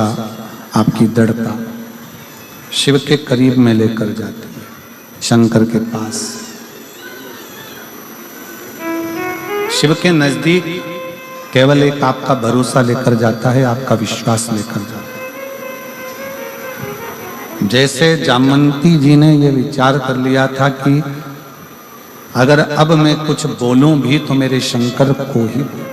आपकी दृढ़ता शिव के करीब में लेकर जाती है, शंकर के पास। शिव के नजदीक केवल एक आपका भरोसा लेकर जाता है, आपका विश्वास लेकर जाता है। जैसे जामवंती जी ने यह विचार कर लिया था कि अगर अब मैं कुछ बोलूं भी तो मेरे शंकर को ही बोलूं।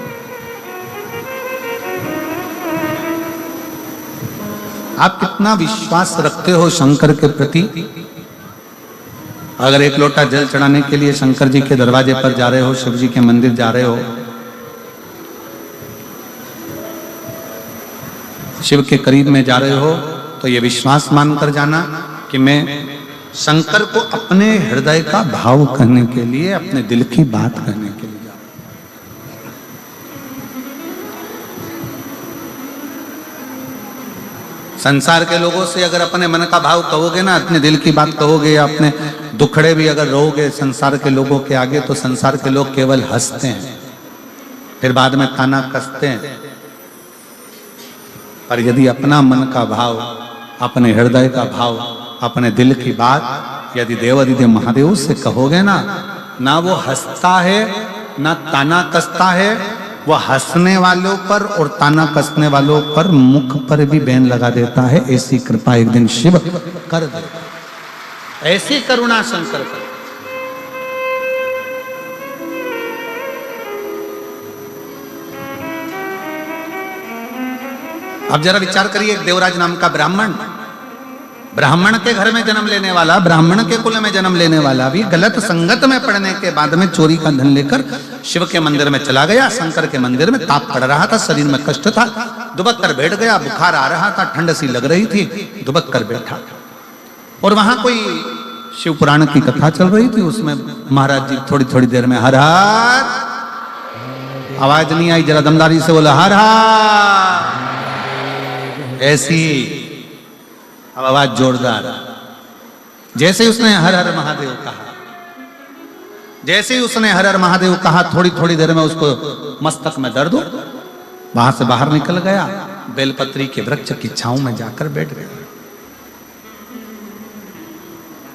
आप कितना विश्वास रखते हो शंकर के प्रति? अगर एक लोटा जल चढ़ाने के लिए शंकर जी के दरवाजे पर जा रहे हो, शिव जी के मंदिर जा रहे हो, शिव के करीब में जा रहे हो, तो ये विश्वास मानकर जाना कि मैं शंकर को अपने हृदय का भाव करने के लिए, अपने दिल की बात करने के लिए जा रहा हूं। संसार के लोगों से अगर अपने मन का भाव कहोगे ना, अपने दिल की बात कहोगे, या अपने दुखड़े भी अगर रहोगे संसार के लोगों के आगे, तो संसार के लोग केवल हंसते हैं, फिर बाद में ताना कसते हैं। पर यदि अपना मन का भाव, अपने हृदय का भाव, अपने दिल की बात यदि देवाधिदेव महादेव से कहोगे ना, ना वो हंसता है ना ताना कसता है, वो हंसने वालों पर और ताना कसने वालों पर मुख पर भी बैन लगा देता है। ऐसी कृपा एक दिन शिव कर दे, ऐसी करुणा शंकर कर। अब जरा विचार करिए, एक देवराज नाम का ब्राह्मण के घर में जन्म लेने वाला, ब्राह्मण के कुल में जन्म लेने वाला भी गलत संगत में पड़ने के बाद में चोरी का धन लेकर शिव के मंदिर में चला गया। शंकर के मंदिर में ताप पड़ रहा था, शरीर में कष्ट था, दुबक कर बैठ गया, बुखार आ रहा था, ठंड सी लग रही थी, दुबक कर बैठा। और वहां कोई शिव पुराण की कथा चल रही थी, उसमें महाराज जी थोड़ी थोड़ी देर में हर हर, आवाज नहीं आई, जरा दमदारी से बोला हर हर, ऐसी अब आवाज जोरदार। जैसे ही उसने हर हर महादेव कहा, जैसे ही उसने हर हर महादेव कहा, थोड़ी थोड़ी देर में उसको मस्तक में दर्द हो, वहां से बाहर निकल गया, बेलपत्री के वृक्ष की छांव में जाकर बैठ गया।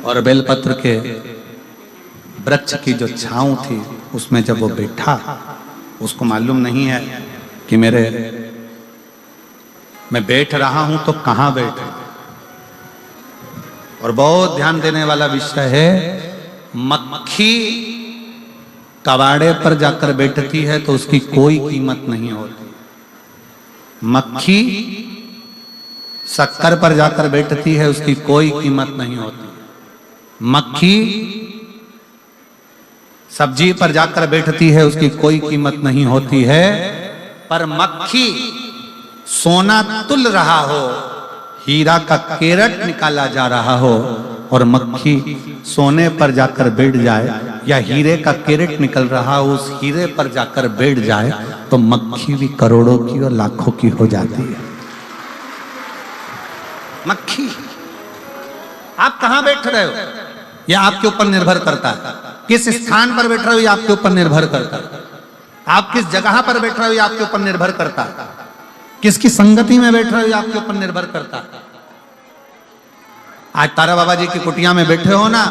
और बेलपत्र के वृक्ष की जो छांव थी, उसमें जब वो बैठा, उसको मालूम नहीं है कि मैं बैठ रहा हूं तो कहां बैठा। और बहुत ध्यान देने वाला विषय है, मक्खी कबाड़े पर जाकर बैठती है तो उसकी कोई कीमत नहीं होती। मक्खी शक्कर पर जाकर बैठती है, उसकी कोई कीमत नहीं होती। मक्खी सब्जी पर जाकर बैठती है, उसकी कोई कीमत नहीं होती है। पर मक्खी सोना तुल रहा हो, हीरा का केरट निकाला जा रहा हो, और मक्खी सोने पर जाकर बैठ जाए, या हीरे का केरट निकल रहा हो, उस हीरे पर जाकर बैठ जाए, तो मक्खी भी करोड़ों की और लाखों की हो जाती है। मक्खी, आप कहां बैठ रहे हो यह आपके ऊपर निर्भर करता है। किस स्थान पर बैठ रहे हो यह आपके ऊपर निर्भर करता है। आप किस जगह पर बैठ रहे हो यह आपके ऊपर निर्भर करता है। किसकी संगति में बैठ रहे हो आपके ऊपर निर्भर करता है। आज तारा बाबा जी की कुटिया में बैठे हो ना,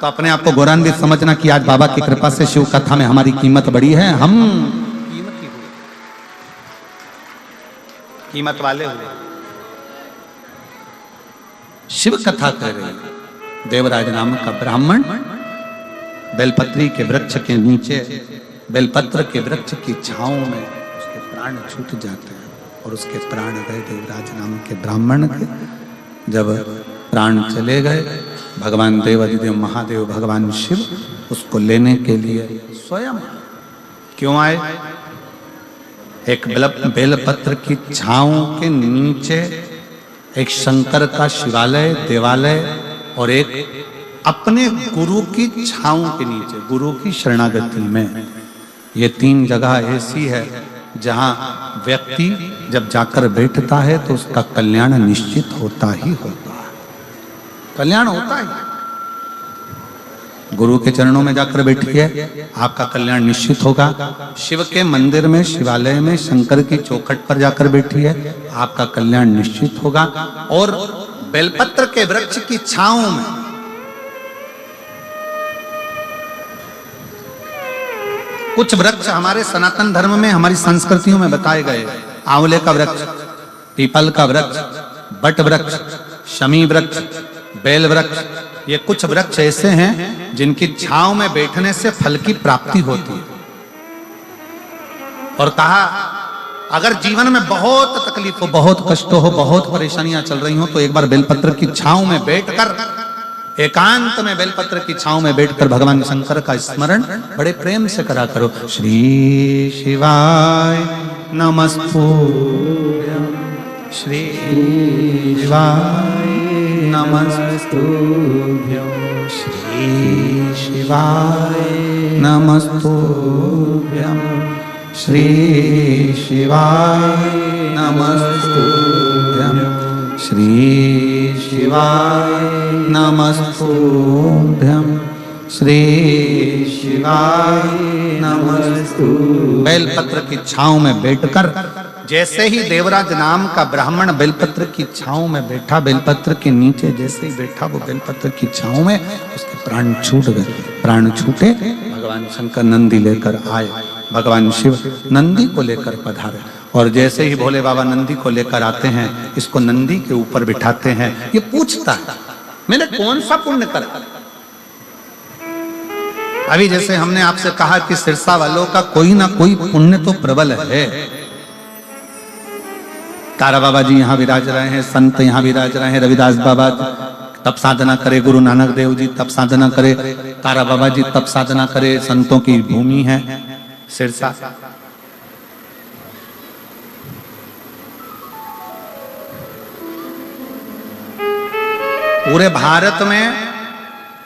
तो अपने आप को गौरवान्वित समझना कि आज बाबा की कृपा से शिव कथा में हमारी कीमत बढ़ी है, हम कीमत वाले हुए। शिव कथा कह रहे हैं, देवराज नाम का ब्राह्मण बेलपत्री के वृक्ष के नीचे, बेलपत्र के वृक्ष की छांव में उसके प्राण छूट जाते हैं, और उसके प्राण गए देवराज नाम के ब्राह्मण के। जब प्राण चले गए, भगवान देवाधिदेव महादेव, भगवान शिव उसको लेने के लिए स्वयं क्यों आए? एक बेलपत्र की छांव के नीचे एक शंकर का शिवालय, देवालय, और एक अपने गुरु की छांव के नीचे, गुरु की शरणागति में। ये तीन जगह ऐसी है जहां व्यक्ति जब जाकर बैठता है तो उसका कल्याण निश्चित होता ही होता है। कल्याण होता ही। गुरु के चरणों में जाकर बैठिए, आपका कल्याण निश्चित होगा। शिव के मंदिर में, शिवालय में, शंकर की चौखट पर जाकर बैठिए, आपका कल्याण निश्चित होगा। और बेलपत्र के वृक्ष की छांव में, कुछ वृक्ष हमारे सनातन धर्म में, हमारी संस्कृतियों में बताए गए, आंवले का वृक्ष, पीपल का वृक्ष, बट वृक्ष, शमी वृक्ष, बेल वृक्ष, ये कुछ वृक्ष ऐसे हैं जिनकी छांव में बैठने से फल की प्राप्ति होती है। और कहा अगर जीवन में बहुत तकलीफ हो, बहुत कष्ट हो, बहुत परेशानियां चल रही हो, तो एक बार बेलपत्र की छांव में बैठकर, एकांत में बेलपत्र की छांव में बैठकर भगवान शंकर का स्मरण बड़े प्रेम से करा करो। श्री शिवाय नमस्तुभ्यं, श्री शिवाय नमस्तुभ्यं, श्री शिवाय नमस्तुभ्यं, श्री शिवाय नमस्तुभ्यं, श्री शिवाय नमस्तुभ्यं, श्री शिवाय नमस्तुभ्यं। बेलपत्र की छांव में बैठकर, जैसे ही देवराज नाम का ब्राह्मण बेलपत्र की छांव में बैठा, बेलपत्र के नीचे जैसे ही बैठा, वो बेलपत्र की छांव में उसके प्राण छूट गए। प्राण छूटे, भगवान शंकर नंदी लेकर आए, भगवान शिव नंदी को लेकर पधारे। और जैसे ही भोले बाबा नंदी को लेकर आते हैं, इसको नंदी के ऊपर बिठाते हैं। ये पूछता है मैंने कौन सा पुण्य करा। अभी जैसे हमने आपसे कहा कि सिरसा वालों का कोई ना कोई पुण्य तो प्रबल है। तारा बाबा जी यहाँ विराज रहे हैं, संत यहाँ विराज रहे हैं, रविदास बाबा तप साधना करे, गुरु नानक देव जी तप साधना करे, तारा बाबा जी तप साधना करे, संतों की भूमि है सिरसा। पूरे भारत में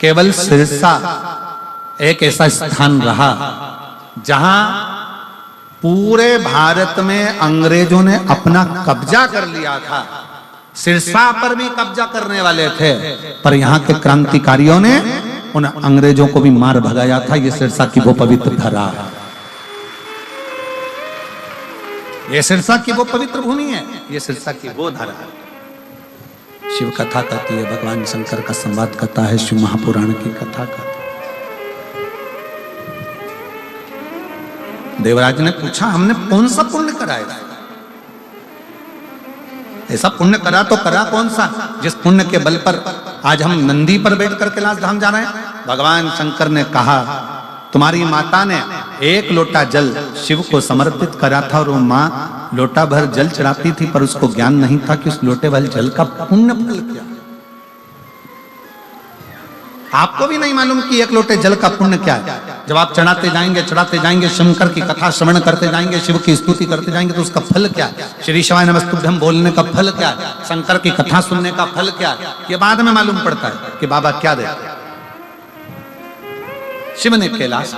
केवल सिरसा एक ऐसा स्थान रहा जहां पूरे भारत में अंग्रेजों ने अपना कब्जा कर लिया था। सिरसा पर भी कब्जा करने वाले थे, पर यहाँ के क्रांतिकारियों ने उन अंग्रेजों को भी मार भगाया था। ये सिरसा की वो पवित्र धरा है, ये सिरसा की वो पवित्र भूमि है, ये सिरसा की वो धरा है। शिव कथा कहती है, भगवान शंकर का संवाद कथा है, शिव महापुराण की कथा कहती है। देवराज ने पूछा हमने कौन सा पुण्य कराया? ऐसा पुण्य करा तो करा कौन सा जिस पुण्य के बल पर आज हम नंदी पर बैठकर कैलाश धाम जा रहे हैं? भगवान शंकर ने कहा तुम्हारी माता ने एक लोटा जल शिव को समर्पित करा था और वो माँ लोटा भर जल चढ़ाती थी, पर उसको ज्ञान नहीं था कि उस लोटे भर जल का पुण्य फल क्या। आपको भी नहीं मालूम कि एक लोटे जल का पुण्य क्या है। जब आप चढ़ाते जाएंगे, शंकर की कथा श्रवण करते जाएंगे, शिव की स्तुति करते जाएंगे, तो उसका फल क्या है? श्री शिवाय नमस्तुभ्यं बोलने का फल क्या है? शंकर की कथा सुनने का फल क्या है? ये बाद में मालूम पड़ता है कि बाबा क्या देते। शिव ने कैलाश